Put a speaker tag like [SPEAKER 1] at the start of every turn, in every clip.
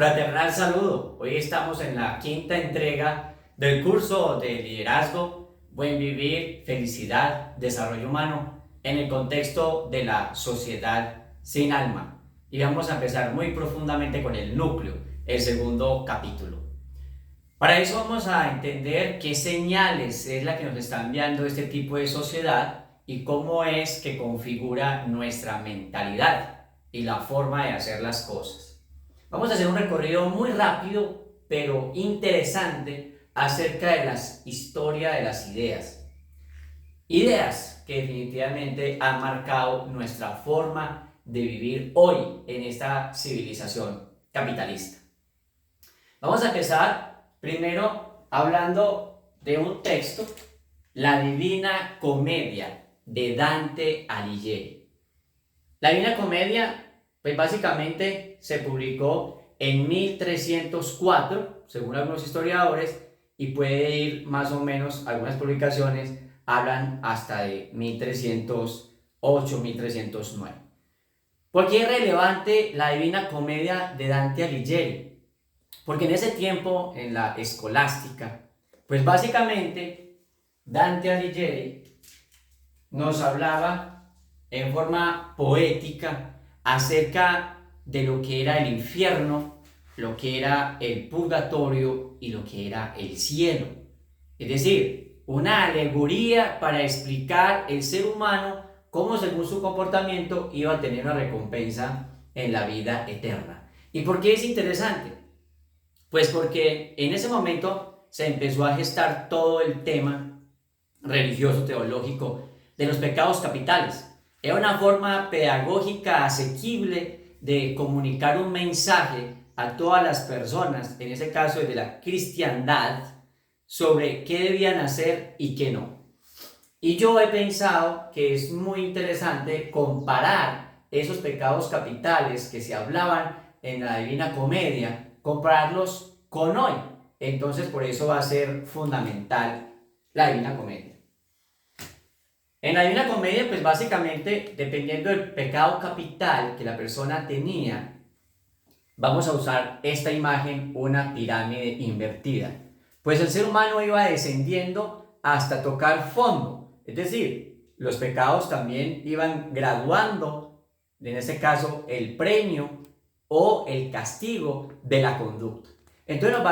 [SPEAKER 1] Fraternal saludo. Hoy estamos en la quinta entrega del curso de liderazgo, buen vivir, felicidad, desarrollo humano en el contexto de la sociedad sin alma. Y vamos a empezar muy profundamente con el núcleo, el segundo capítulo. Para eso vamos a entender qué señales es la que nos está enviando este tipo de sociedad y cómo es que configura nuestra mentalidad y la forma de hacer las cosas. Vamos a hacer un recorrido muy rápido, pero interesante, acerca de la historia de las ideas. Ideas que definitivamente han marcado nuestra forma de vivir hoy en esta civilización capitalista. Vamos a empezar primero hablando de un texto, La Divina Comedia de Dante Alighieri. La Divina Comedia, pues básicamente se publicó en 1304, según algunos historiadores, y puede ir más o menos, algunas publicaciones hablan hasta de 1308, 1309. ¿Por qué es relevante la Divina Comedia de Dante Alighieri? Porque en ese tiempo, en la escolástica, pues básicamente Dante Alighieri nos hablaba en forma poética acerca de lo que era el infierno, lo que era el purgatorio y lo que era el cielo. Es decir, una alegoría para explicar el ser humano cómo según su comportamiento iba a tener una recompensa en la vida eterna. ¿Y por qué es interesante? Pues porque en ese momento se empezó a gestar todo el tema religioso teológico de los pecados capitales. Era una forma pedagógica asequible de comunicar un mensaje a todas las personas, en ese caso de la cristiandad, sobre qué debían hacer y qué no. Y yo he pensado que es muy interesante comparar esos pecados capitales que se hablaban en la Divina Comedia, compararlos con hoy. Entonces por eso va a ser fundamental la Divina Comedia. En la Divina Comedia, pues básicamente, dependiendo del pecado capital que la persona tenía, vamos a usar esta imagen, una pirámide invertida. Pues el ser humano iba descendiendo hasta tocar fondo, es decir, los pecados también iban graduando, en este caso, el premio o el castigo de la conducta. Entonces nos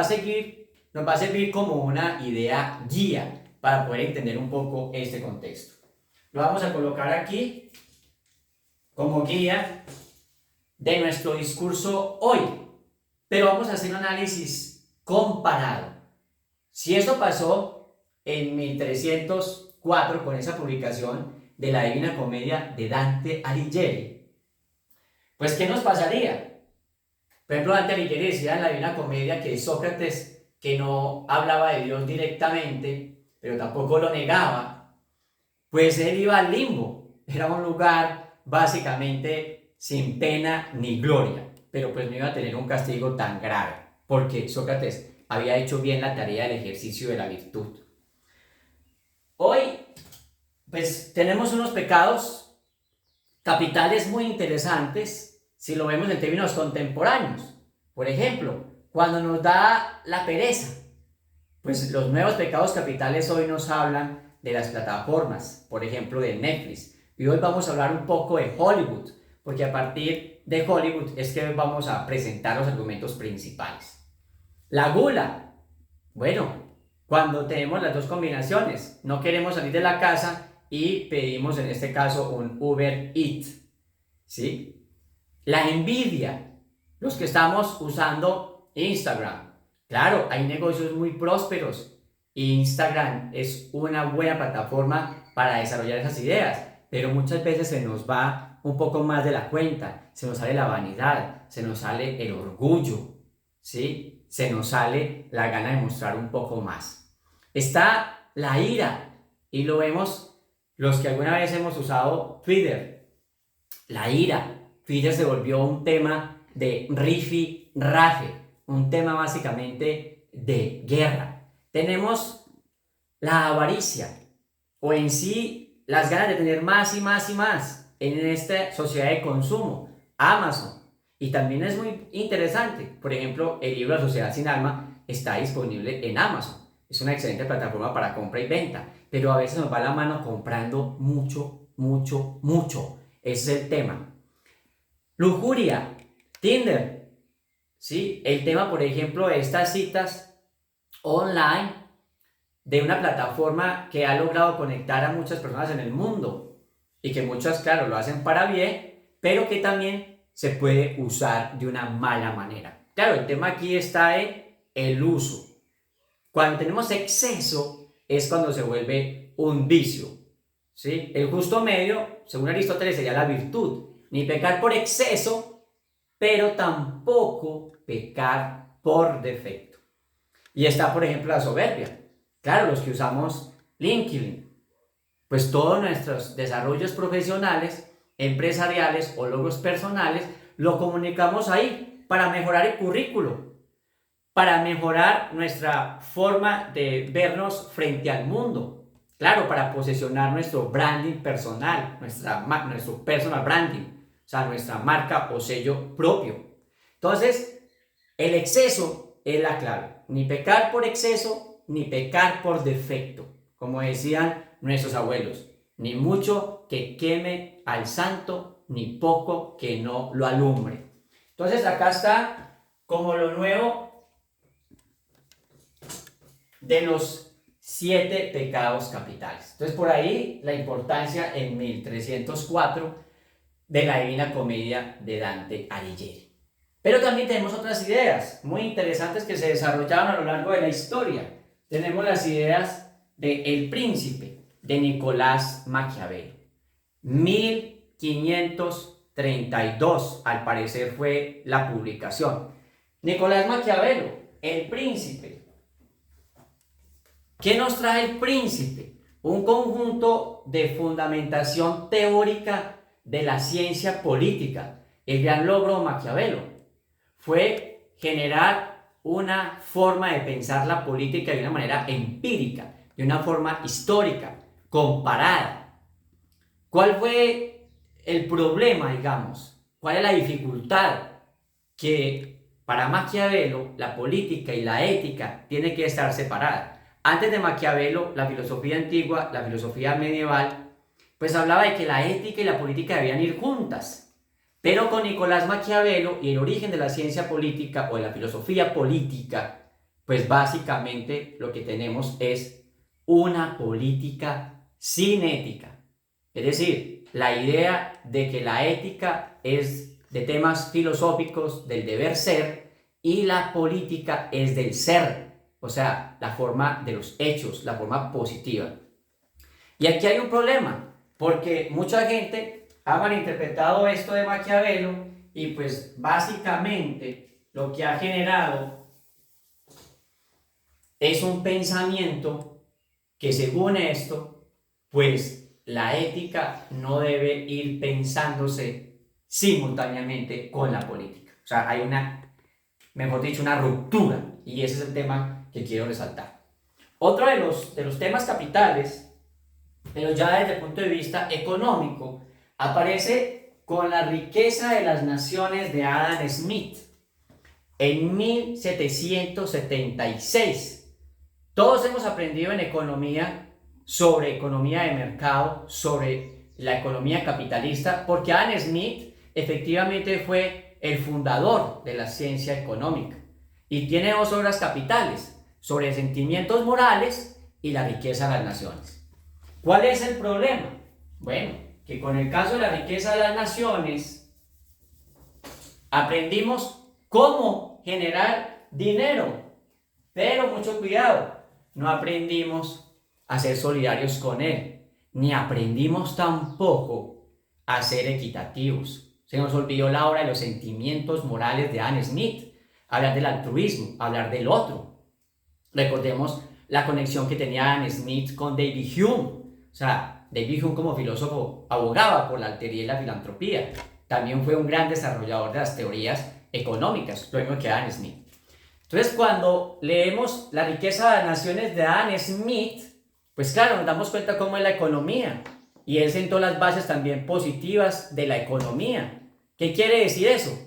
[SPEAKER 1] va a servir como una idea guía para poder entender un poco este contexto. Lo vamos a colocar aquí como guía de nuestro discurso hoy, pero vamos a hacer un análisis comparado. Si esto pasó en 1304 con esa publicación de la Divina Comedia de Dante Alighieri, pues ¿qué nos pasaría? Por ejemplo, Dante Alighieri decía en la Divina Comedia que Sócrates, que no hablaba de Dios directamente, pero tampoco lo negaba, pues él iba al limbo, era un lugar básicamente sin pena ni gloria, pero pues no iba a tener un castigo tan grave, porque Sócrates había hecho bien la tarea del ejercicio de la virtud. Hoy, pues tenemos unos pecados capitales muy interesantes, si lo vemos en términos contemporáneos. Por ejemplo, cuando nos da la pereza, pues los nuevos pecados capitales hoy nos hablan de las plataformas, por ejemplo de Netflix. Y hoy vamos a hablar un poco de Hollywood, porque a partir de Hollywood es que vamos a presentar los argumentos principales. La gula, bueno, cuando tenemos las dos combinaciones, no queremos salir de la casa y pedimos en este caso un Uber Eats, ¿sí? La envidia, los que estamos usando Instagram. Claro, hay negocios muy prósperos. Instagram es una buena plataforma para desarrollar esas ideas, pero muchas veces se nos va un poco más de la cuenta, se nos sale la vanidad, se nos sale el orgullo, ¿sí? Se nos sale la gana de mostrar un poco más. Está la ira, y lo vemos los que alguna vez hemos usado Twitter. La ira, Twitter se volvió un tema de rifi rafe, un tema básicamente de guerra. Tenemos la avaricia, o en sí las ganas de tener más y más y más en esta sociedad de consumo. Amazon. Y también es muy interesante. Por ejemplo, el libro La Sociedad Sin Alma está disponible en Amazon. Es una excelente plataforma para compra y venta, pero a veces nos va la mano comprando mucho, mucho, mucho. Ese es el tema. Lujuria, Tinder, ¿sí? El tema, por ejemplo, de estas citas online de una plataforma que ha logrado conectar a muchas personas en el mundo y que muchas, claro, lo hacen para bien, pero que también se puede usar de una mala manera. Claro, el tema aquí está en el uso. Cuando tenemos exceso es cuando se vuelve un vicio, ¿sí? El justo medio, según Aristóteles, sería la virtud. Ni pecar por exceso, pero tampoco pecar por defecto. Y está, por ejemplo, la soberbia. Claro, los que usamos LinkedIn, pues todos nuestros desarrollos profesionales, empresariales o logros personales, lo comunicamos ahí para mejorar el currículo, para mejorar nuestra forma de vernos frente al mundo. Claro, para posicionar nuestro branding personal, nuestro personal branding, o sea, nuestra marca o sello propio. Entonces, el exceso es la clave. Ni pecar por exceso, ni pecar por defecto. Como decían nuestros abuelos, ni mucho que queme al santo, ni poco que no lo alumbre. Entonces, acá está como lo nuevo de los 7 pecados capitales. Entonces, por ahí la importancia en 1304 de la Divina Comedia de Dante Alighieri. Pero también tenemos otras ideas muy interesantes que se desarrollaron a lo largo de la historia. Tenemos las ideas de El Príncipe, de Nicolás Maquiavelo. 1532, al parecer, fue la publicación. Nicolás Maquiavelo, El Príncipe. ¿Qué nos trae El Príncipe? Un conjunto de fundamentación teórica de la ciencia política. El gran logro de Maquiavelo fue generar una forma de pensar la política de una manera empírica, de una forma histórica, comparada. ¿Cuál fue el problema, digamos? ¿Cuál es la dificultad? Que para Maquiavelo la política y la ética tienen que estar separadas. Antes de Maquiavelo, la filosofía antigua, la filosofía medieval, pues hablaba de que la ética y la política debían ir juntas. Pero con Nicolás Maquiavelo y el origen de la ciencia política o de la filosofía política, pues básicamente lo que tenemos es una política sin ética. Es decir, la idea de que la ética es de temas filosóficos del deber ser y la política es del ser, o sea, la forma de los hechos, la forma positiva. Y aquí hay un problema, porque mucha gente ha malinterpretado esto de Maquiavelo y pues básicamente lo que ha generado es un pensamiento que según esto, pues la ética no debe ir pensándose simultáneamente con la política. O sea, hay mejor dicho, una ruptura y ese es el tema que quiero resaltar. Otro de los temas capitales, pero ya desde el punto de vista económico, aparece con La riqueza de las naciones de Adam Smith en 1776. Todos hemos aprendido en economía sobre economía de mercado, sobre la economía capitalista, porque Adam Smith efectivamente fue el fundador de la ciencia económica y tiene 2 obras capitales sobre sentimientos morales y la riqueza de las naciones. ¿Cuál es el problema? Bueno, que con el caso de la riqueza de las naciones aprendimos cómo generar dinero, pero mucho cuidado, no aprendimos a ser solidarios con él, ni aprendimos tampoco a ser equitativos. Se nos olvidó la obra de los sentimientos morales de Adam Smith, hablar del altruismo, hablar del otro. Recordemos la conexión que tenía Adam Smith con David Hume, o sea, David Hume como filósofo abogaba por la alteridad y la filantropía. También fue un gran desarrollador de las teorías económicas, lo mismo que Adam Smith. Entonces, cuando leemos La riqueza de las naciones de Adam Smith, pues claro, nos damos cuenta cómo es la economía. Y él sentó las bases también positivas de la economía. ¿Qué quiere decir eso?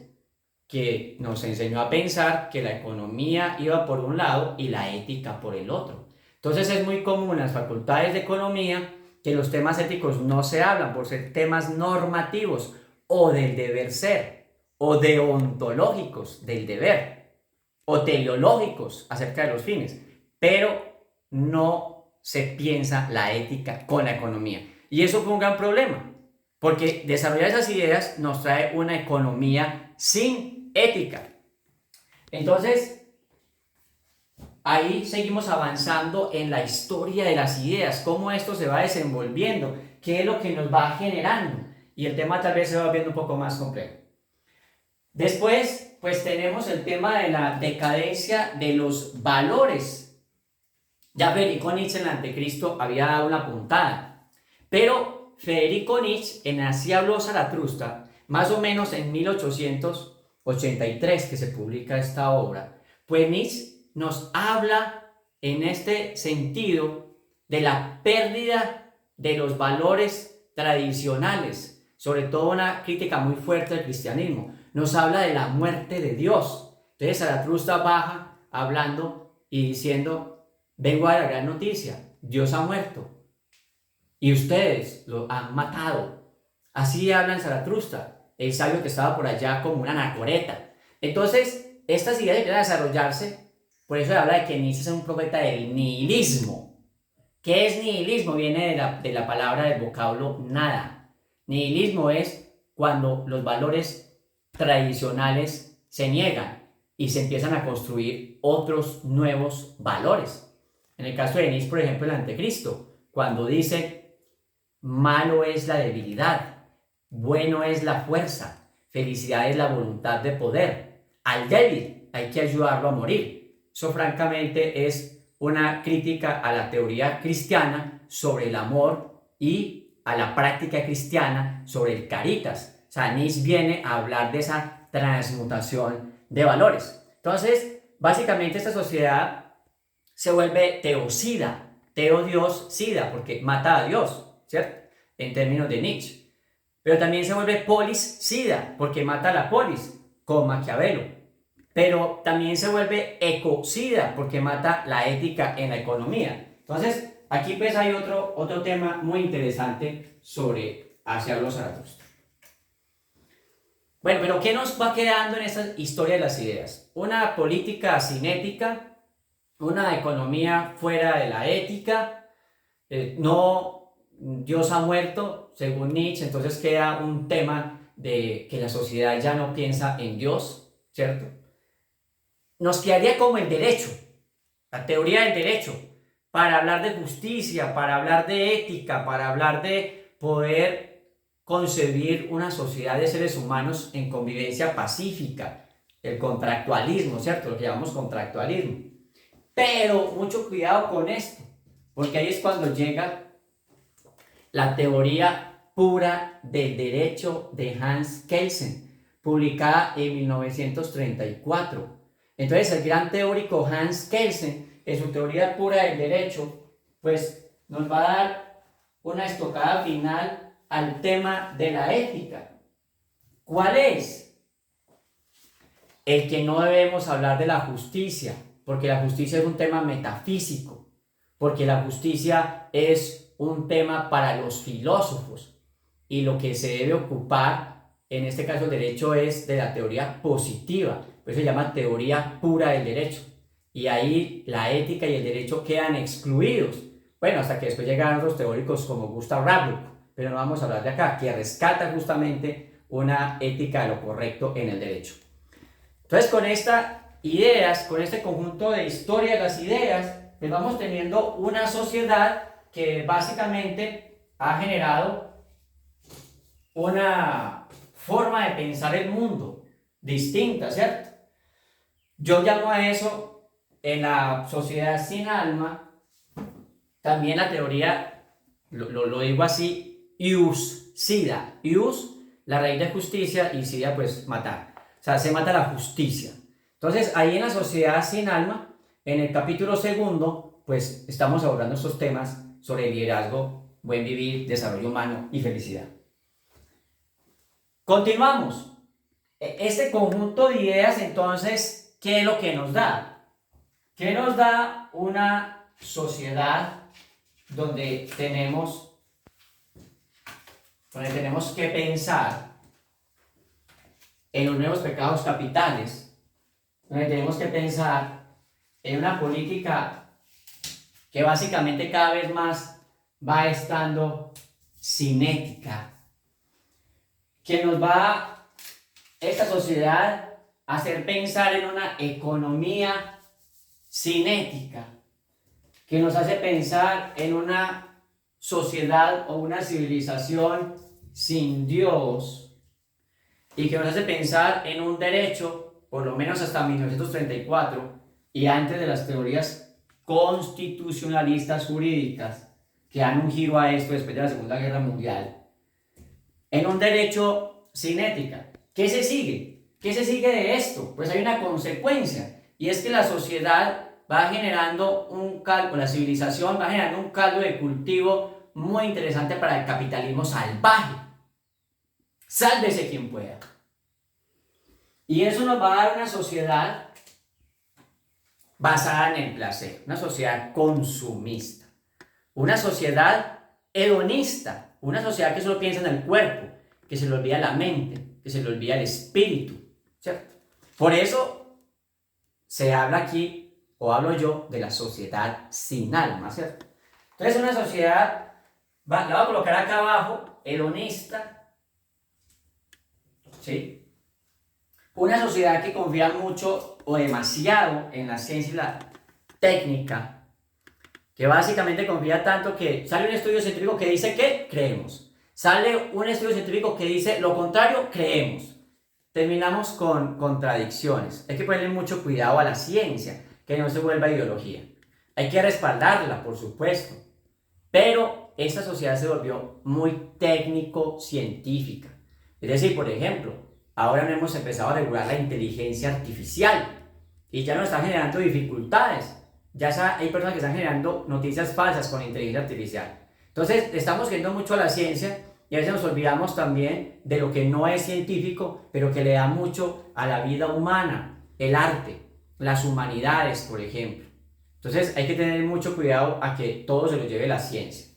[SPEAKER 1] que nos enseñó a pensar que la economía iba por un lado y la ética por el otro. Entonces es muy común en las facultades de economía que los temas éticos no se hablan por ser temas normativos o del deber ser, o deontológicos del deber, o teleológicos acerca de los fines, pero no se piensa la ética con la economía. Y eso fue un gran problema, porque desarrollar esas ideas nos trae una economía sin ética. Entonces, ahí seguimos avanzando en la historia de las ideas, cómo esto se va desenvolviendo, qué es lo que nos va generando, y el tema tal vez se va viendo un poco más complejo. Después, pues tenemos el tema de la decadencia de los valores. Ya Federico Nietzsche en el Anticristo había dado una puntada, pero Federico Nietzsche en Así habló Zaratustra, más o menos en 1883 que se publica esta obra, pues Nietzsche nos habla en este sentido de la pérdida de los valores tradicionales, sobre todo una crítica muy fuerte al cristianismo. Nos habla de la muerte de Dios. Entonces Zaratustra baja hablando y diciendo: vengo a la gran noticia, Dios ha muerto y ustedes lo han matado. Así habla en Zaratustra, el sabio que estaba por allá como una anacoreta. Entonces estas ideas empiezan a desarrollarse. Por eso se habla de que Nietzsche es un profeta del nihilismo. ¿Qué es nihilismo? Viene de la palabra, del vocablo nada. Nihilismo es cuando los valores tradicionales se niegan y se empiezan a construir otros nuevos valores. En el caso de Nietzsche, por ejemplo, el Anticristo, cuando dice: malo es la debilidad, bueno es la fuerza, felicidad es la voluntad de poder. Al débil hay que ayudarlo a morir. Eso francamente es una crítica a la teoría cristiana sobre el amor y a la práctica cristiana sobre el caritas. O sea, Nietzsche viene a hablar de esa transmutación de valores. Entonces, básicamente esta sociedad se vuelve teocida, teo-Dios, sida, porque mata a Dios, ¿cierto? En términos de Nietzsche. Pero también se vuelve polis-sida, porque mata a la polis, con Maquiavelo. Pero también se vuelve ecocida, porque mata la ética en la economía. Entonces, aquí pues hay otro tema muy interesante sobre Hacia los Zaratustra. Bueno, pero ¿qué nos va quedando en esta historia de las ideas? Una política sin ética, una economía fuera de la ética, no, Dios ha muerto, según Nietzsche. Entonces queda un tema de que la sociedad ya no piensa en Dios, ¿cierto? Nos quedaría como el derecho, la teoría del derecho, para hablar de justicia, para hablar de ética, para hablar de poder concebir una sociedad de seres humanos en convivencia pacífica, el contractualismo, ¿cierto? Lo que llamamos contractualismo. Pero mucho cuidado con esto, porque ahí es cuando llega la teoría pura del derecho de Hans Kelsen, publicada en 1934. Entonces el gran teórico Hans Kelsen, en su teoría pura del derecho, pues nos va a dar una estocada final al tema de la ética. ¿Cuál es? El que no debemos hablar de la justicia, porque la justicia es un tema metafísico, porque la justicia es un tema para los filósofos, y lo que se debe ocupar, en este caso el derecho, es de la teoría positiva, por eso se llama teoría pura del derecho, y ahí la ética y el derecho quedan excluidos. Bueno, hasta que después llegaron otros teóricos como Gustav Radbruch, pero no vamos a hablar de acá, que rescata justamente una ética de lo correcto en el derecho. Entonces, con estas ideas, con este conjunto de historia de las ideas, pues vamos teniendo una sociedad que básicamente ha generado una forma de pensar el mundo distinta, ¿cierto? Yo llamo a eso, en la sociedad sin alma, también la teoría, lo digo así, ius, sida. Ius, la raíz de justicia, y sida, pues matar. O sea, se mata la justicia. Entonces, ahí en la sociedad sin alma, en el capítulo 2, pues estamos abordando estos temas sobre liderazgo, buen vivir, desarrollo humano y felicidad. Continuamos. Este conjunto de ideas, entonces, ¿qué es lo que nos da? ¿Qué nos da una sociedad donde tenemos que pensar en los nuevos pecados capitales, donde tenemos que pensar en una política que básicamente cada vez más va estando sin ética, que nos va esta sociedad a hacer pensar en una economía sin ética, que nos hace pensar en una sociedad o una civilización sin Dios, y que nos hace pensar en un derecho, por lo menos hasta 1934 y antes de las teorías constitucionalistas jurídicas que dan un giro a esto después de la Segunda Guerra Mundial, en un derecho sin ética. ¿Qué se sigue? ¿Qué se sigue de esto? Pues hay una consecuencia, y es que la sociedad va generando la civilización va generando un caldo de cultivo muy interesante para el capitalismo salvaje. Sálvese quien pueda. Y eso nos va a dar una sociedad basada en el placer, una sociedad consumista, una sociedad hedonista, una sociedad que solo piensa en el cuerpo, que se le olvida la mente, que se le olvida el espíritu, ¿cierto? Por eso se habla aquí, o hablo yo, de la sociedad sin alma, ¿cierto? Entonces una sociedad, la voy a colocar acá abajo, hedonista, ¿sí? Una sociedad que confía mucho o demasiado en la ciencia y la técnica, que básicamente confía tanto que sale un estudio científico que dice que creemos, sale un estudio científico que dice lo contrario, creemos. Terminamos con contradicciones. Hay que ponerle mucho cuidado a la ciencia, que no se vuelva ideología. Hay que respaldarla, por supuesto, pero esta sociedad se volvió muy técnico-científica. Es decir, por ejemplo, ahora no hemos empezado a regular la inteligencia artificial y ya nos está generando dificultades. Hay personas que están generando noticias falsas con inteligencia artificial. Entonces, estamos yendo mucho a la ciencia y a veces nos olvidamos también de lo que no es científico, pero que le da mucho a la vida humana, el arte, las humanidades, por ejemplo. Entonces, hay que tener mucho cuidado a que todo se lo lleve la ciencia.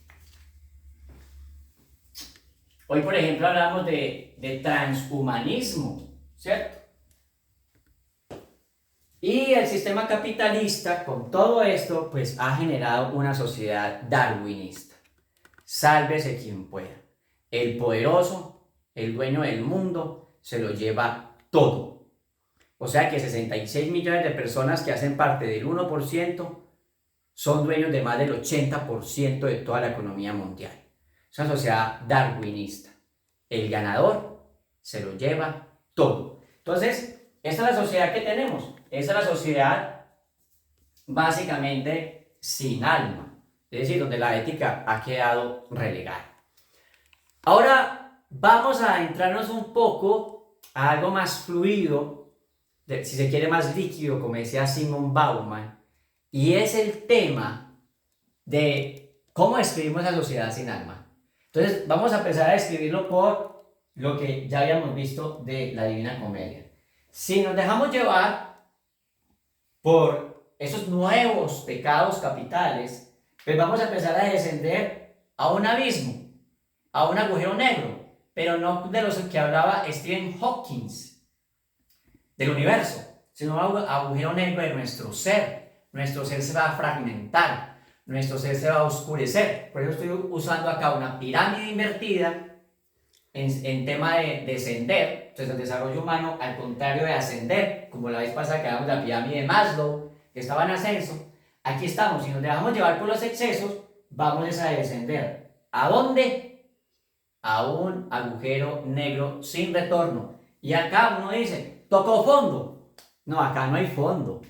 [SPEAKER 1] Hoy, por ejemplo, hablamos de transhumanismo, ¿cierto? Y el sistema capitalista, con todo esto, pues ha generado una sociedad darwinista. Sálvese quien pueda. El poderoso, el dueño del mundo, se lo lleva todo. O sea que 66 millones de personas que hacen parte del 1% son dueños de más del 80% de toda la economía mundial. Es una sociedad darwinista. El ganador se lo lleva todo. Entonces, esta es la sociedad que tenemos. Esta es la sociedad básicamente sin alma. Es decir, donde la ética ha quedado relegada. Ahora vamos a entrarnos un poco a algo más fluido, si se quiere más líquido, como decía Simon Bauman, y es el tema de cómo describimos la sociedad sin alma. Entonces vamos a empezar a describirlo por lo que ya habíamos visto de la Divina Comedia. Si nos dejamos llevar por esos nuevos pecados capitales, pues vamos a empezar a descender a un abismo, a un agujero negro, pero no de los que hablaba Stephen Hawking, del universo, sino un agujero negro de nuestro ser. Nuestro ser se va a fragmentar, nuestro ser se va a oscurecer. Por eso estoy usando acá una pirámide invertida en tema de descender. Entonces el desarrollo humano, al contrario de ascender, como la vez pasada que hablamos de la pirámide de Maslow, que estaba en ascenso, aquí estamos. Si nos dejamos llevar por los excesos, vamos a descender. ¿A dónde? A un agujero negro sin retorno. Y acá uno dice, ¿tocó fondo? No, acá no hay fondo.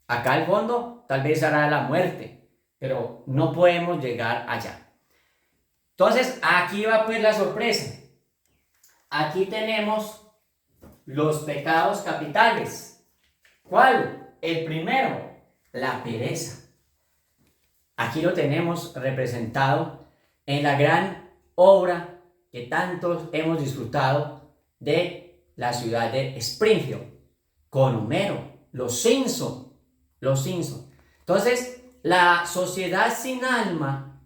[SPEAKER 1] Acá el fondo tal vez hará la muerte, pero no podemos llegar allá. Entonces, aquí va pues la sorpresa. Aquí tenemos los pecados capitales. ¿Cuál? El primero, la pereza. Aquí lo tenemos representado en la gran obra que tantos hemos disfrutado de la ciudad de Springfield, con Homero, los Simpson, los Simpson. Entonces, la sociedad sin alma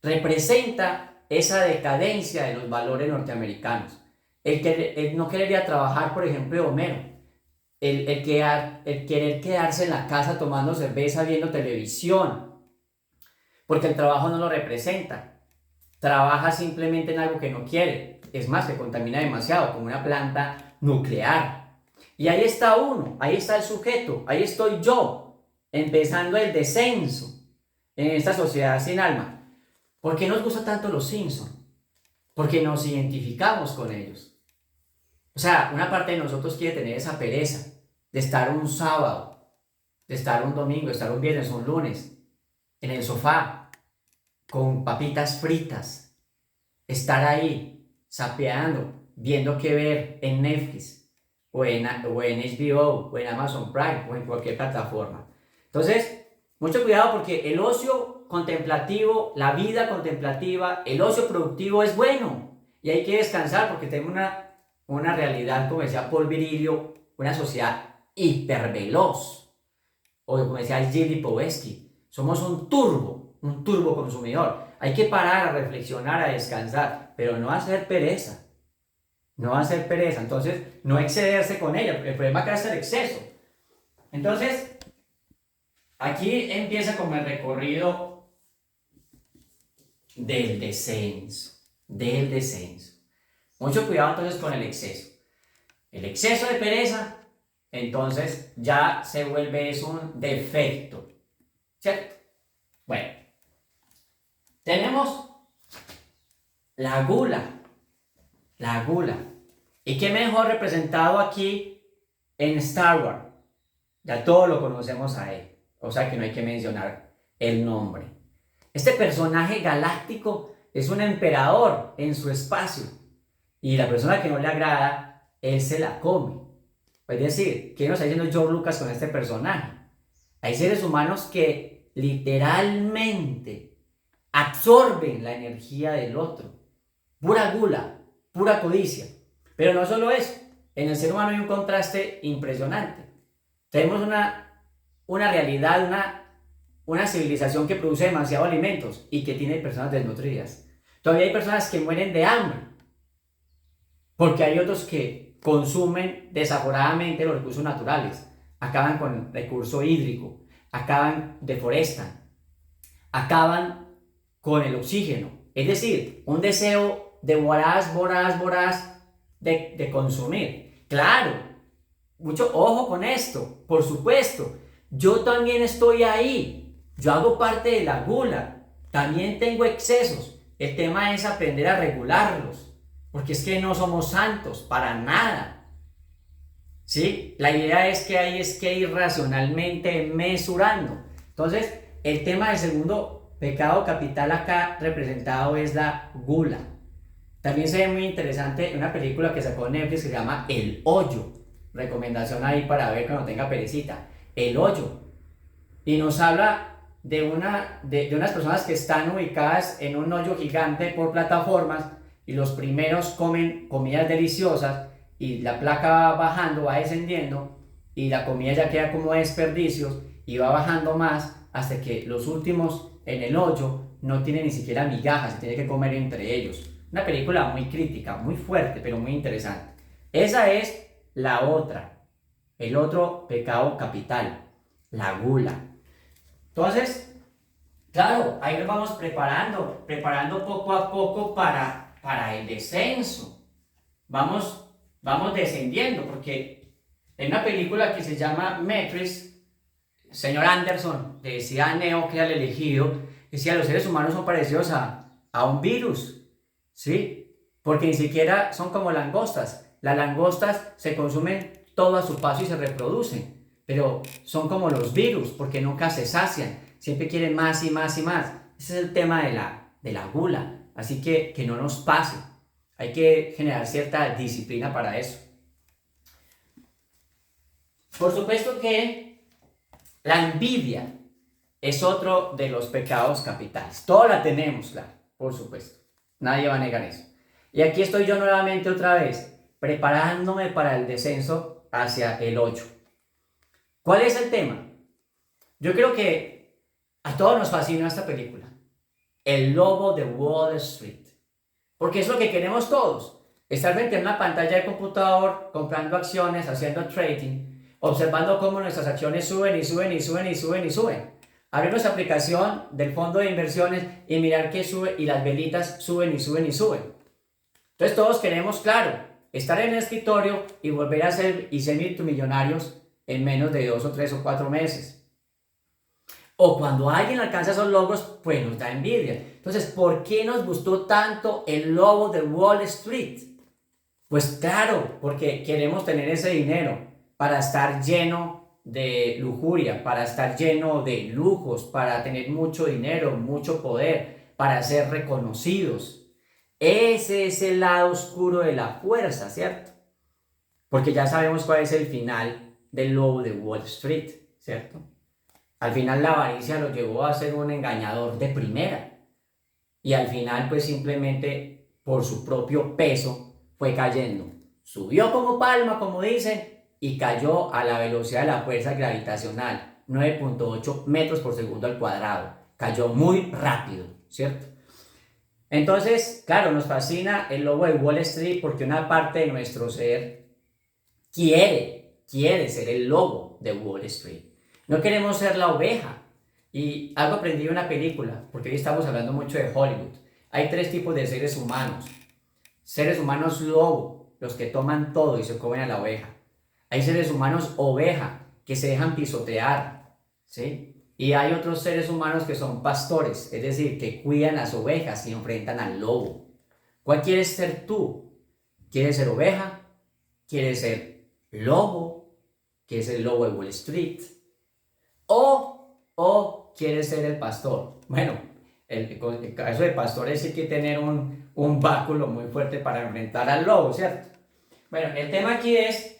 [SPEAKER 1] representa esa decadencia de los valores norteamericanos. El no querería trabajar, por ejemplo, Homero. El querer quedarse en la casa tomando cerveza, viendo televisión, porque el trabajo no lo representa. Trabaja simplemente en algo que no quiere. Es más, que contamina demasiado, como una planta nuclear. Y ahí está uno, ahí está el sujeto, ahí estoy yo, empezando el descenso en esta sociedad sin alma. ¿Por qué nos gusta tanto los Simpsons? Porque nos identificamos con ellos. O sea, una parte de nosotros quiere tener esa pereza de estar un sábado, de estar un domingo, de estar un viernes, un lunes, en el sofá, con papitas fritas, estar ahí, zapeando, viendo qué ver en Netflix, o en HBO, o en Amazon Prime, o en cualquier plataforma. Entonces, mucho cuidado porque el ocio contemplativo, la vida contemplativa, el ocio productivo es bueno, y hay que descansar porque tenemos una realidad, como decía Paul Virilio, una sociedad hiperveloz, o como decía Gilles Lipovetsky, somos un turbo consumidor. Hay que parar a reflexionar, a descansar, pero no hacer pereza, no hacer pereza, entonces no excederse con ella, el problema acá es el exceso. Entonces, aquí empieza como el recorrido del descenso, Mucho cuidado entonces con el exceso. El exceso de pereza, entonces ya se vuelve es un defecto, ¿cierto? Bueno, tenemos la gula. ¿Y qué mejor representado aquí en Star Wars? Ya todos lo conocemos a él, o sea que no hay que mencionar el nombre. Este personaje galáctico es un emperador en su espacio y la persona que no le agrada, él se la come. Es decir, ¿qué nos está diciendo George Lucas con este personaje? Hay seres humanos que literalmente absorben la energía del otro. Pura gula, pura codicia. Pero no solo eso, en el ser humano hay un contraste impresionante. Tenemos una realidad, una civilización que produce demasiados alimentos y que tiene personas desnutridas. Todavía hay personas que mueren de hambre, porque hay otros que consumen desaforadamente los recursos naturales, acaban con el recurso hídrico, deforestan, acaban con el oxígeno. Es decir, un deseo de voraz de consumir. Claro, mucho ojo con esto, por supuesto. Yo también estoy ahí. Yo hago parte de la gula. También tengo excesos. El tema es aprender a regularlos. Porque es que no somos santos, para nada. ¿Sí? La idea es que ir racionalmente mesurando. Entonces, el tema del segundo pecado capital acá representado es la gula. También se ve muy interesante una película que sacó Netflix que se llama El Hoyo. Recomendación ahí para ver cuando tenga perecita. El Hoyo. Y nos habla de unas personas que están ubicadas en un hoyo gigante por plataformas y los primeros comen comidas deliciosas y la placa va bajando, va descendiendo y la comida ya queda como desperdicios y va bajando más hasta que los últimos en el hoyo no tienen ni siquiera migajas, se tiene que comer entre ellos. Una película muy crítica, muy fuerte, pero muy interesante. Esa es la otra, el otro pecado capital, la gula. Entonces, claro, ahí nos vamos preparando poco a poco para el descenso. Vamos descendiendo, porque en una película que se llama Matrix, el señor Anderson le decía a Neo, que era el elegido, decía, los seres humanos son parecidos a un virus, ¿sí? Porque ni siquiera son como langostas. Las langostas se consumen todo a su paso y se reproducen, pero son como los virus, porque nunca se sacian, siempre quieren más y más y más. Ese es el tema de la gula, así que no nos pase. Hay que generar cierta disciplina para eso. Por supuesto que la envidia es otro de los pecados capitales. Todos la tenemos, claro, por supuesto. Nadie va a negar eso. Y aquí estoy yo nuevamente otra vez. preparándome para el descenso hacia el 8. ¿Cuál es el tema? Yo creo que a todos nos fascina esta película, El Lobo de Wall Street, porque es lo que queremos todos, estar frente a una pantalla de computador, comprando acciones, haciendo trading, observando cómo nuestras acciones suben y suben y suben y suben y suben. Abrir nuestra aplicación del fondo de inversiones y mirar que sube y las velitas suben y suben y suben. Entonces todos queremos, claro, estar en el escritorio y volver a ser multimillonarios en menos de 2 o 3 o 4 meses. O cuando alguien alcanza esos logros, pues nos da envidia. Entonces, ¿por qué nos gustó tanto El Lobo de Wall Street? Pues claro, porque queremos tener ese dinero para estar lleno de lujuria, para estar lleno de lujos, para tener mucho dinero, mucho poder, para ser reconocidos. Ese es el lado oscuro de la fuerza, ¿cierto? Porque ya sabemos cuál es el final del Lobo de Wall Street, ¿cierto? Al final la avaricia lo llevó a ser un engañador de primera. Y al final, pues simplemente por su propio peso fue cayendo. Subió como palma, como dicen, y cayó a la velocidad de la fuerza gravitacional, 9.8 metros por segundo al cuadrado. Cayó muy rápido, ¿cierto? Entonces, claro, nos fascina El Lobo de Wall Street porque una parte de nuestro ser quiere ser el lobo de Wall Street. No queremos ser la oveja. Y algo aprendí en una película, porque hoy estamos hablando mucho de Hollywood. Hay 3 tipos de seres humanos. Seres humanos lobo, los que toman todo y se comen a la oveja. Hay seres humanos oveja, que se dejan pisotear, ¿sí? Y hay otros seres humanos que son pastores, es decir, que cuidan las ovejas y enfrentan al lobo. ¿Cuál quieres ser tú? ¿Quieres ser oveja? ¿Quieres ser lobo? ¿Quieres ser el lobo de Wall Street? ¿O quieres ser el pastor? Bueno, el caso de pastor es que hay que tener un báculo muy fuerte para enfrentar al lobo, ¿cierto? Bueno, el tema aquí es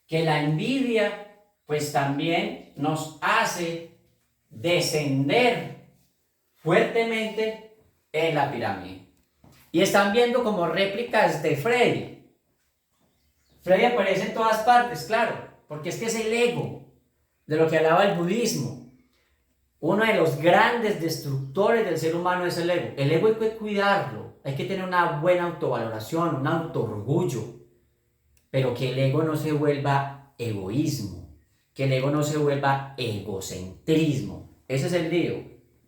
[SPEAKER 1] que la envidia pues también nos hace descender fuertemente en la pirámide. Y están viendo como réplicas de Freddy. Freddy aparece en todas partes, claro, porque es que es el ego de lo que hablaba el budismo. Uno de los grandes destructores del ser humano es el ego. El ego hay que cuidarlo, hay que tener una buena autovaloración, un autoorgullo, pero que el ego no se vuelva egoísmo, que el ego no se vuelva egocentrismo. Ese es el lío.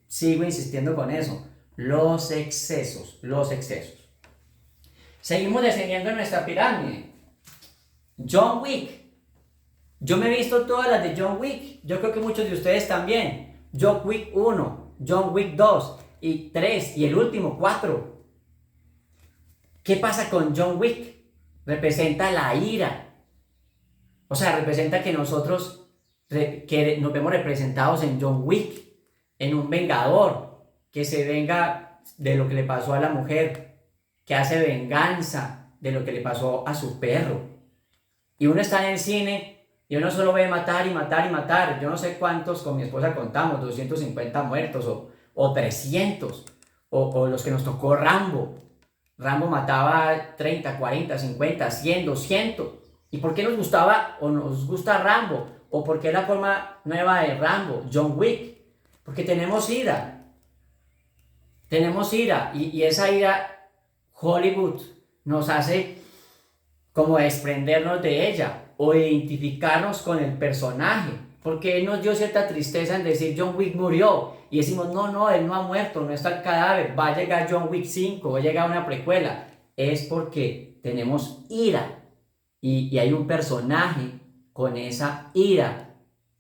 [SPEAKER 1] Sigo insistiendo con eso. Los excesos, los excesos. Seguimos descendiendo en nuestra pirámide. John Wick. Yo me he visto todas las de John Wick. Yo creo que muchos de ustedes también. John Wick 1, John Wick 2 y 3 y el último 4. ¿Qué pasa con John Wick? Representa la ira. O sea, representa que nosotros que nos vemos representados en John Wick, en un vengador que se venga de lo que le pasó a la mujer, que hace venganza de lo que le pasó a su perro. Y uno está en el cine y uno solo ve matar y matar y matar. Yo no sé cuántos con mi esposa contamos, 250 muertos o 300, o los que nos tocó Rambo. Rambo mataba 30, 40, 50, 100, 200. ¿Y por qué nos gustaba o nos gusta Rambo? ¿O por qué la forma nueva de Rambo, John Wick? Porque tenemos ira. Tenemos ira. Y esa ira, Hollywood nos hace como desprendernos de ella o identificarnos con el personaje. Porque nos dio cierta tristeza en decir John Wick murió. Y decimos, no, él no ha muerto, no está el cadáver. Va a llegar John Wick 5, va a llegar una precuela. Es porque tenemos ira. Y hay un personaje con esa ira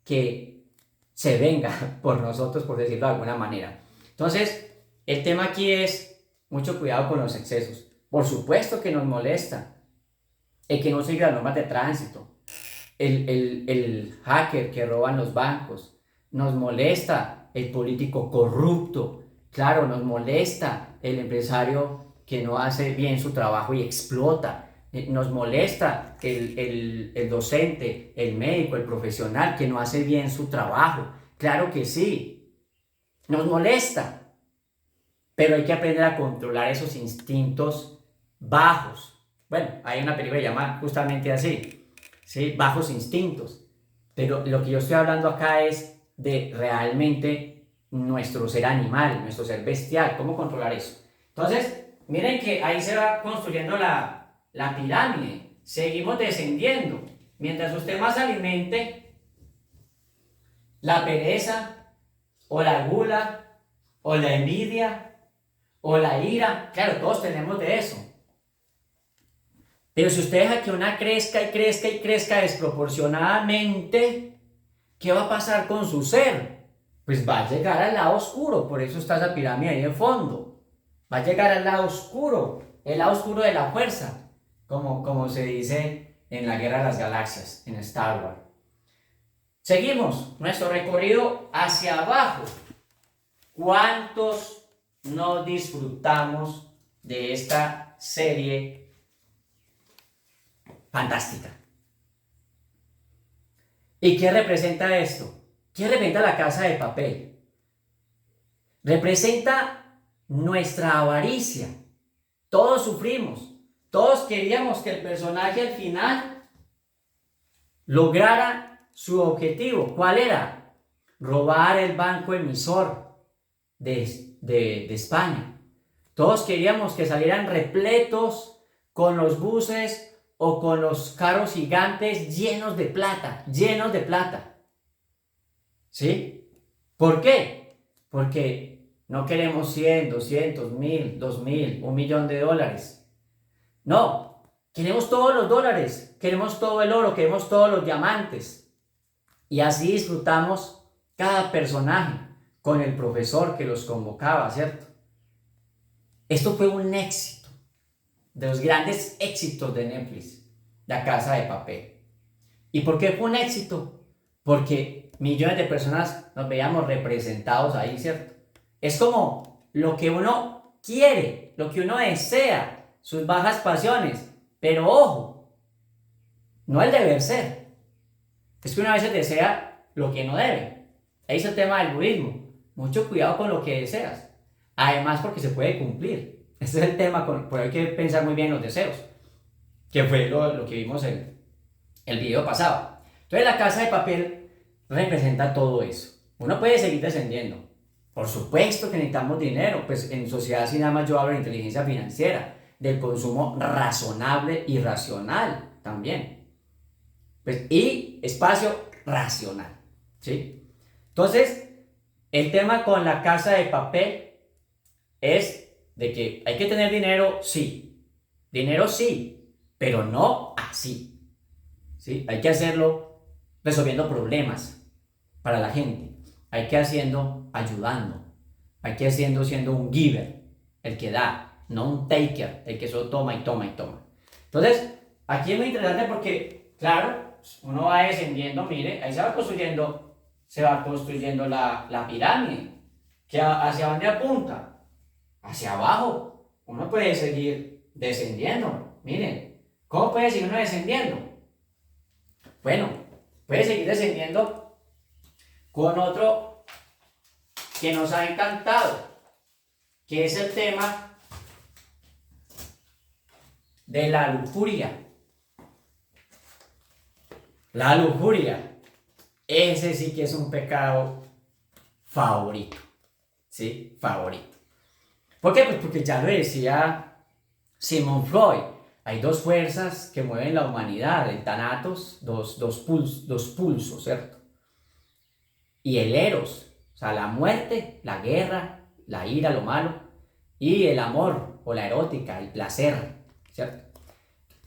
[SPEAKER 1] que se venga por nosotros, por decirlo de alguna manera. Entonces, el tema aquí es mucho cuidado con los excesos. Por supuesto que nos molesta el que no siga las normas de tránsito, el hacker que roba en los bancos, nos molesta el político corrupto, claro, nos molesta el empresario que no hace bien su trabajo y explota. Nos molesta el docente, el médico, el profesional que no hace bien su trabajo. Claro que sí, nos molesta, pero hay que aprender a controlar esos instintos bajos Bueno, hay una película que llama justamente así, ¿sí? Bajos instintos. Pero lo que yo estoy hablando acá es de realmente nuestro ser animal, nuestro ser bestial, cómo controlar eso. Entonces, miren que ahí se va construyendo la pirámide, seguimos descendiendo. Mientras usted más alimente la pereza, o la gula, o la envidia, o la ira, claro, todos tenemos de eso. Pero si usted deja que una crezca y crezca y crezca desproporcionadamente, ¿qué va a pasar con su ser? Pues va a llegar al lado oscuro, por eso está esa pirámide ahí de fondo. Va a llegar al lado oscuro, el lado oscuro de la fuerza, como se dice en la Guerra de las Galaxias, en Star Wars. Seguimos nuestro recorrido hacia abajo. ¿Cuántos no disfrutamos de esta serie fantástica? ¿Y qué representa esto? ¿Qué representa La Casa de Papel? Representa nuestra avaricia. Todos sufrimos. Todos queríamos que el personaje al final lograra su objetivo. ¿Cuál era? Robar el banco emisor de España. Todos queríamos que salieran repletos con los buses o con los carros gigantes llenos de plata, llenos de plata. ¿Sí? ¿Por qué? Porque no queremos 100, 200, 1000, 2000, $1.000.000. No, queremos todos los dólares, queremos todo el oro, queremos todos los diamantes. Y así disfrutamos cada personaje con el profesor que los convocaba, ¿cierto? Esto fue un éxito, de los grandes éxitos de Netflix, La Casa de Papel. ¿Y por qué fue un éxito? Porque millones de personas nos veíamos representados ahí, ¿cierto? Es como lo que uno quiere, lo que uno desea, sus bajas pasiones. Pero ojo, no el deber ser. Es que uno a veces desea lo que no debe. Ahí es el tema del budismo. Mucho cuidado con lo que deseas. Además, porque se puede cumplir. Ese es el tema, por hay que pensar muy bien en los deseos. Que fue lo que vimos en el video pasado. Entonces, La Casa de Papel representa todo eso. Uno puede seguir descendiendo. Por supuesto que necesitamos dinero. Pues en sociedad, si nada más yo hablo de inteligencia financiera, del consumo razonable y racional también. Pues, y espacio racional. ¿Sí? Entonces, el tema con La Casa de Papel es de que hay que tener dinero, sí. Dinero sí, pero no así. ¿Sí? Hay que hacerlo resolviendo problemas para la gente. Hay que haciendo ayudando. Hay que haciendo siendo un giver, el que da, no un taker, el que solo toma y toma y toma. Entonces, aquí es muy interesante porque, claro, uno va descendiendo, mire, ahí se va construyendo la pirámide. ¿Hacia dónde apunta? Hacia abajo. Uno puede seguir descendiendo. Miren, ¿cómo puede seguir uno descendiendo? Bueno, puede seguir descendiendo con otro que nos ha encantado, que es el tema de la lujuria. La lujuria, ese sí que es un pecado favorito, ¿sí? Favorito. ¿Por qué? Pues porque ya lo decía Sigmund Freud, hay dos fuerzas que mueven la humanidad, el Thanatos, dos pulsos, ¿cierto? Y el Eros, o sea, la muerte, la guerra, la ira, lo malo, y el amor, o la erótica, el placer, ¿cierto?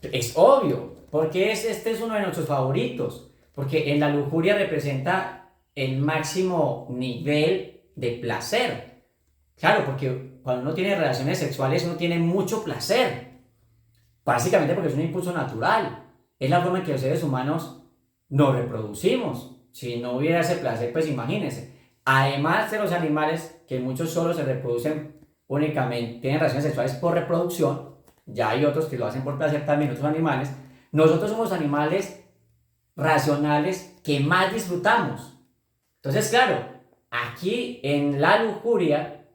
[SPEAKER 1] Es obvio, porque este es uno de nuestros favoritos, porque en la lujuria representa el máximo nivel de placer. Claro, porque cuando uno tiene relaciones sexuales uno tiene mucho placer, básicamente porque es un impulso natural, es la forma en que los seres humanos nos reproducimos. Si no hubiera ese placer, pues imagínense. Además de los animales, que muchos solo se reproducen únicamente, tienen relaciones sexuales por reproducción, ya hay otros que lo hacen por placer también, otros animales. Nosotros somos animales racionales que más disfrutamos. Entonces, claro, aquí en la lujuria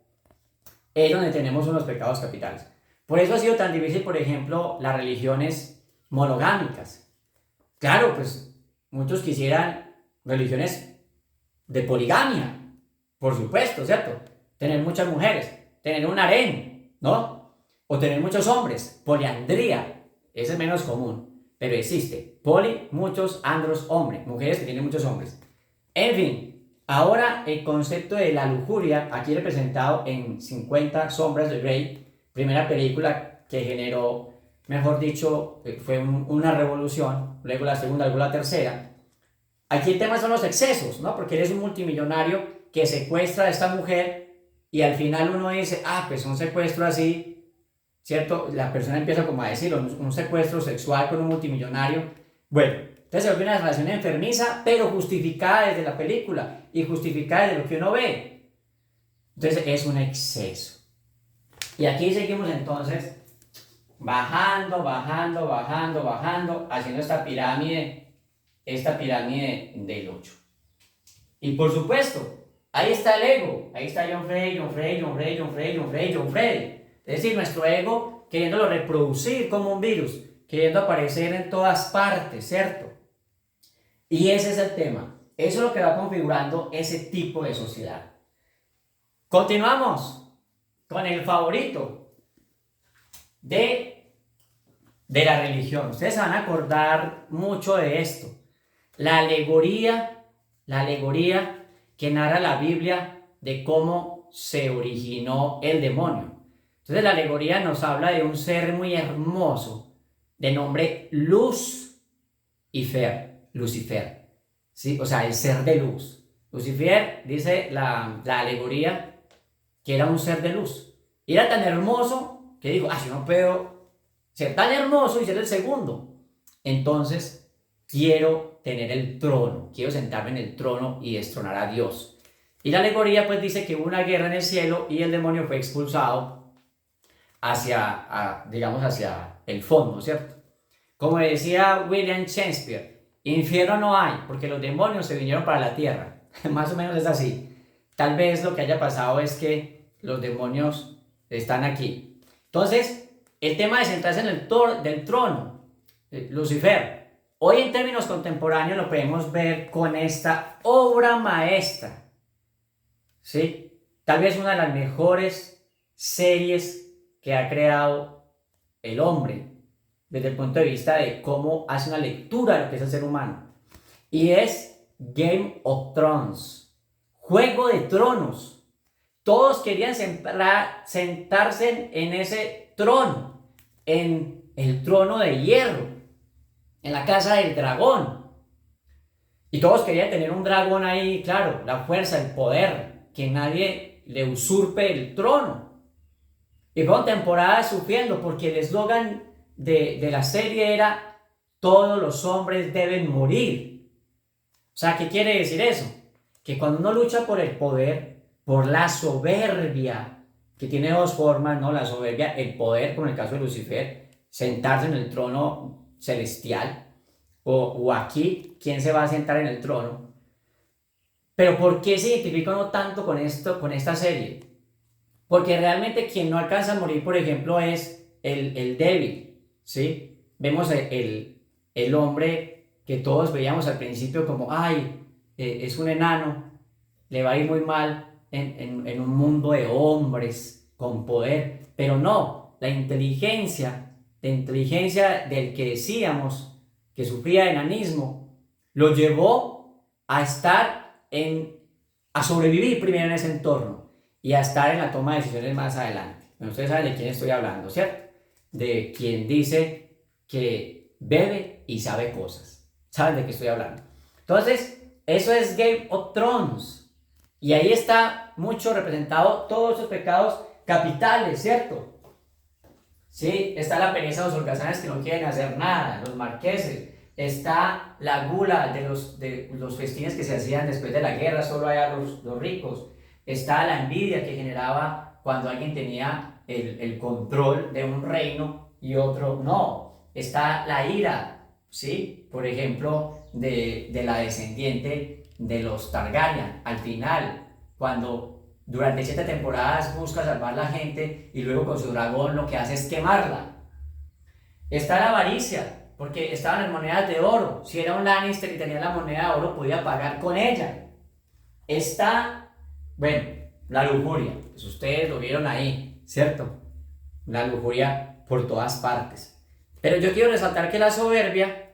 [SPEAKER 1] es donde tenemos unos pecados capitales. Por eso ha sido tan difícil, por ejemplo, las religiones monogámicas. Claro, pues muchos quisieran religiones de poligamia, por supuesto, ¿cierto? Tener muchas mujeres, tener un harén, ¿no? O tener muchos hombres, poliandría, ese es menos común, pero existe. Poli, muchos, andros, hombre, mujeres que tienen muchos hombres. En fin, ahora el concepto de la lujuria, aquí representado en 50 sombras de Grey, primera película que generó, mejor dicho, fue una revolución, luego la segunda, luego la tercera. Aquí el tema son los excesos, ¿no? Porque él es un multimillonario que secuestra a esta mujer y al final uno dice, pues un secuestro así, ¿cierto? La persona empieza como a decir, un secuestro sexual con un multimillonario. Bueno, entonces se vuelve una relación enfermiza, pero justificada desde la película y justificada desde lo que uno ve. Entonces es un exceso. Y aquí seguimos entonces bajando, haciendo esta pirámide del 8. Y por supuesto, ahí está el ego, ahí está John Frey. Es decir, nuestro ego queriéndolo reproducir como un virus, queriendo aparecer en todas partes, ¿cierto? Y ese es el tema. Eso es lo que va configurando ese tipo de sociedad. Continuamos con el favorito de la religión. Ustedes se van a acordar mucho de esto. La alegoría que narra la Biblia de cómo se originó el demonio. Entonces la alegoría nos habla de un ser muy hermoso de nombre Lucifer, ¿sí? O sea, el ser de luz. Lucifer, dice la alegoría, que era un ser de luz. Y era tan hermoso que dijo, yo no puedo ser tan hermoso y ser el segundo. Entonces, quiero tener el trono, quiero sentarme en el trono y destronar a Dios. Y la alegoría pues dice que hubo una guerra en el cielo y el demonio fue expulsado hacia el fondo, ¿cierto? Como decía William Shakespeare, infierno no hay, porque los demonios se vinieron para la tierra. Más o menos es así. Tal vez lo que haya pasado es que los demonios están aquí. Entonces, el tema de sentarse en del trono, Lucifer, hoy en términos contemporáneos lo podemos ver con esta obra maestra, ¿sí? Tal vez una de las mejores series que ha creado el hombre desde el punto de vista de cómo hace una lectura de lo que es el ser humano. Y es Game of Thrones, Juego de Tronos. Todos querían sentarse en ese trono, en el trono de hierro, en la casa del dragón. Y todos querían tener un dragón ahí, claro, la fuerza, el poder, que nadie le usurpe el trono. Y fueron temporadas sufriendo porque el eslogan de la serie era: todos los hombres deben morir. O sea, ¿qué quiere decir eso? Que cuando uno lucha por el poder, por la soberbia, que tiene dos formas, ¿no? La soberbia, el poder, como en el caso de Lucifer, sentarse en el trono celestial, o aquí, ¿quién se va a sentar en el trono? Pero ¿por qué se identifica uno tanto con esta serie? Porque realmente quien no alcanza a morir, por ejemplo, es el débil, ¿sí? Vemos el hombre que todos veíamos al principio como, es un enano, le va a ir muy mal en un mundo de hombres con poder, pero no, la inteligencia del que decíamos que sufría de enanismo, lo llevó a a sobrevivir primero en ese entorno y a estar en la toma de decisiones más adelante. Bueno, ustedes saben de quién estoy hablando, ¿cierto? De quien dice que bebe y sabe cosas. ¿Saben de qué estoy hablando? Entonces, eso es Game of Thrones. Y ahí está mucho representado todos esos pecados capitales, ¿cierto? Sí, está la pereza de los holgazanes que no quieren hacer nada, los marqueses. Está la gula de los festines que se hacían después de la guerra, solo a los ricos. Está la envidia que generaba cuando alguien tenía el control de un reino y otro no. Está la ira, ¿sí? Por ejemplo, de la descendiente de los Targaryen. Al final, cuando durante 7 temporadas busca salvar a la gente y luego con su dragón lo que hace es quemarla. Está la avaricia, porque estaban las monedas de oro. Si era un Lannister y tenía la moneda de oro, podía pagar con ella. Está, bueno, la lujuria. Pues ustedes lo vieron ahí, ¿cierto? La lujuria por todas partes. Pero yo quiero resaltar que la soberbia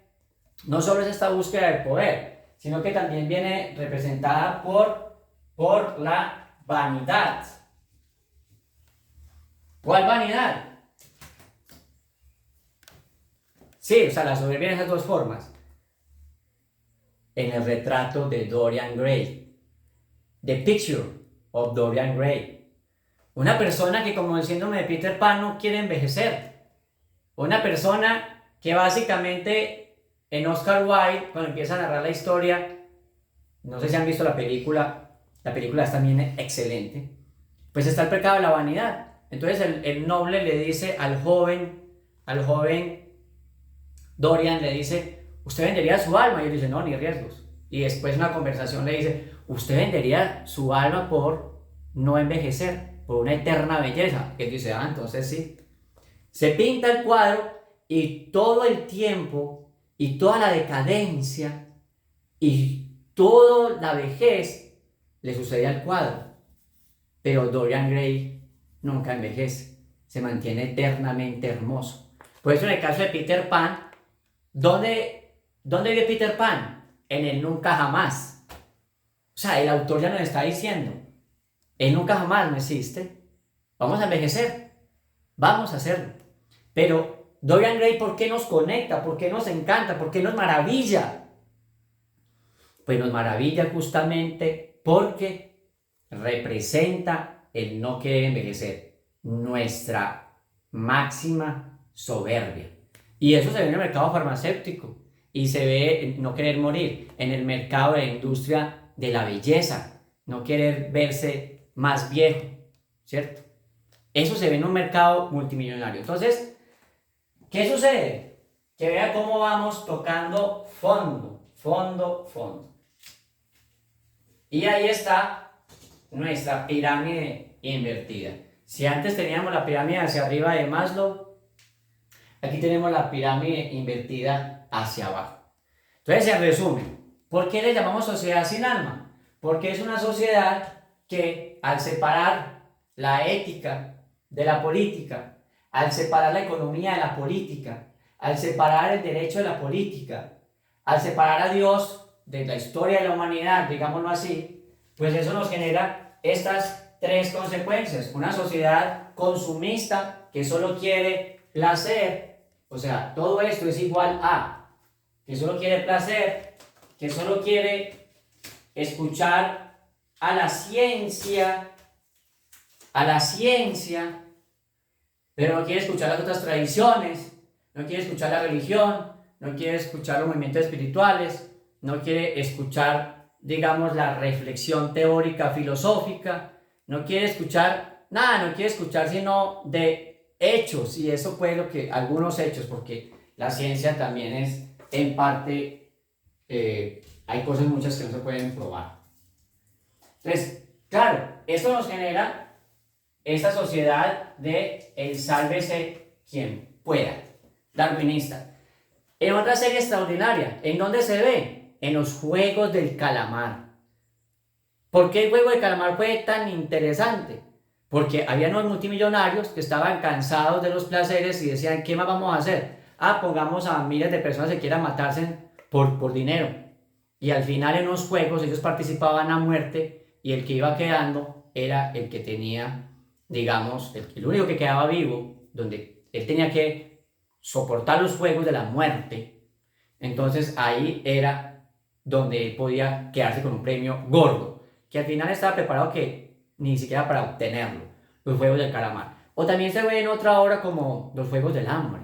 [SPEAKER 1] no solo es esta búsqueda del poder, sino que también viene representada por la vanidad. ¿Cuál vanidad? Sí, o sea, la soberbia en esas dos formas. En el retrato de Dorian Gray. The Picture of Dorian Gray. Una persona que, como el síndrome de Peter Pan, no quiere envejecer. Una persona que básicamente en Oscar Wilde, cuando empieza a narrar la historia, no sé si han visto la película es también excelente, pues está el pecado de la vanidad. Entonces el noble le dice al joven Dorian, le dice, ¿usted vendería su alma? Y él dice, no, ni riesgos. Y después una conversación le dice, ¿usted vendería su alma por no envejecer, por una eterna belleza? Y él dice, entonces sí. Se pinta el cuadro y todo el tiempo y toda la decadencia y toda la vejez le sucede al cuadro. Pero Dorian Gray nunca envejece, se mantiene eternamente hermoso. Por eso en el caso de Peter Pan, ¿dónde vive Peter Pan? En el nunca jamás. O sea, el autor ya nos está diciendo, el nunca jamás no existe. Vamos a envejecer, vamos a hacerlo. Pero Dorian Gray, ¿por qué nos conecta? ¿Por qué nos encanta? ¿Por qué nos maravilla? Pues nos maravilla justamente porque representa el no querer envejecer, nuestra máxima soberbia. Y eso se ve en el mercado farmacéutico y se ve en no querer morir, en el mercado de la industria de la belleza, no querer verse más viejo, ¿cierto? Eso se ve en un mercado multimillonario. Entonces, ¿qué sucede? Que vea cómo vamos tocando fondo, fondo, fondo. Y ahí está nuestra pirámide invertida. Si antes teníamos la pirámide hacia arriba de Maslow, aquí tenemos la pirámide invertida hacia abajo. Entonces, en resumen, ¿por qué le llamamos sociedad sin alma? Porque es una sociedad que, al separar la ética de la política, al separar la economía de la política, al separar el derecho de la política, al separar a Dios de la historia de la humanidad, digámoslo así, pues eso nos genera estas tres consecuencias. Una sociedad consumista que solo quiere placer, o sea, todo esto es igual a, que solo quiere placer, que solo quiere escuchar a la ciencia, pero no quiere escuchar las otras tradiciones, no quiere escuchar la religión, no quiere escuchar los movimientos espirituales, no quiere escuchar, digamos, la reflexión teórica, filosófica, no quiere escuchar nada, no quiere escuchar sino de hechos, y eso fue lo que, algunos hechos, porque la ciencia también es, en parte, hay cosas muchas que no se pueden probar. Entonces, claro, esto nos genera esta sociedad de el sálvese quien pueda, darwinista. En otra serie extraordinaria, ¿en dónde se ve? En los Juegos del Calamar. ¿Por qué el Juego del Calamar fue tan interesante? Porque había unos multimillonarios que estaban cansados de los placeres y decían, ¿qué más vamos a hacer? Pongamos a miles de personas que quieran matarse por dinero. Y al final en los juegos ellos participaban a muerte y el que iba quedando era el que tenía, digamos, el único que quedaba vivo, donde él tenía que soportar los juegos de la muerte. Entonces ahí era donde él podía quedarse con un premio gordo, que al final estaba preparado que ni siquiera para obtenerlo, los Juegos del Calamar. O también se ve en otra obra como los Juegos del Hambre,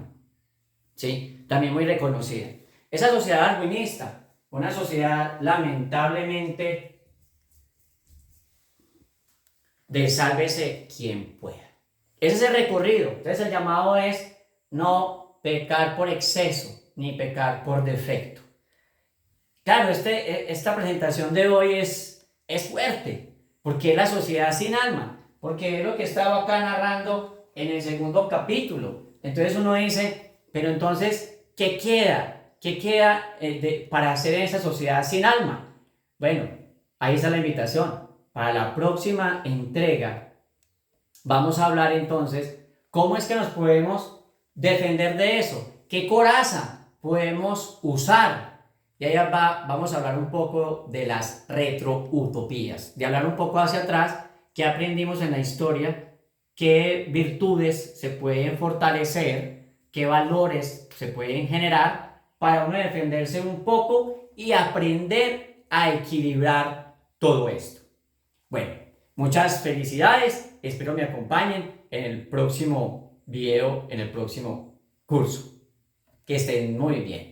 [SPEAKER 1] ¿sí? También muy reconocida. Esa sociedad darwinista, una sociedad lamentablemente de sálvese quien pueda. Ese es el recorrido. Entonces el llamado es no pecar por exceso, ni pecar por defecto. Claro, esta presentación de hoy es fuerte, ¿Por qué la sociedad sin alma? Porque es lo que estaba acá narrando en el segundo capítulo. Entonces uno dice, pero entonces, ¿qué queda? ¿Qué queda para hacer en esa sociedad sin alma? Bueno, ahí está la invitación. Para la próxima entrega vamos a hablar entonces cómo es que nos podemos defender de eso. ¿Qué coraza podemos usar? Y ahí vamos a hablar un poco de las retroutopías, de hablar un poco hacia atrás, qué aprendimos en la historia, qué virtudes se pueden fortalecer, qué valores se pueden generar para uno defenderse un poco y aprender a equilibrar todo esto. Bueno, muchas felicidades, espero me acompañen en el próximo video, en el próximo curso. Que estén muy bien.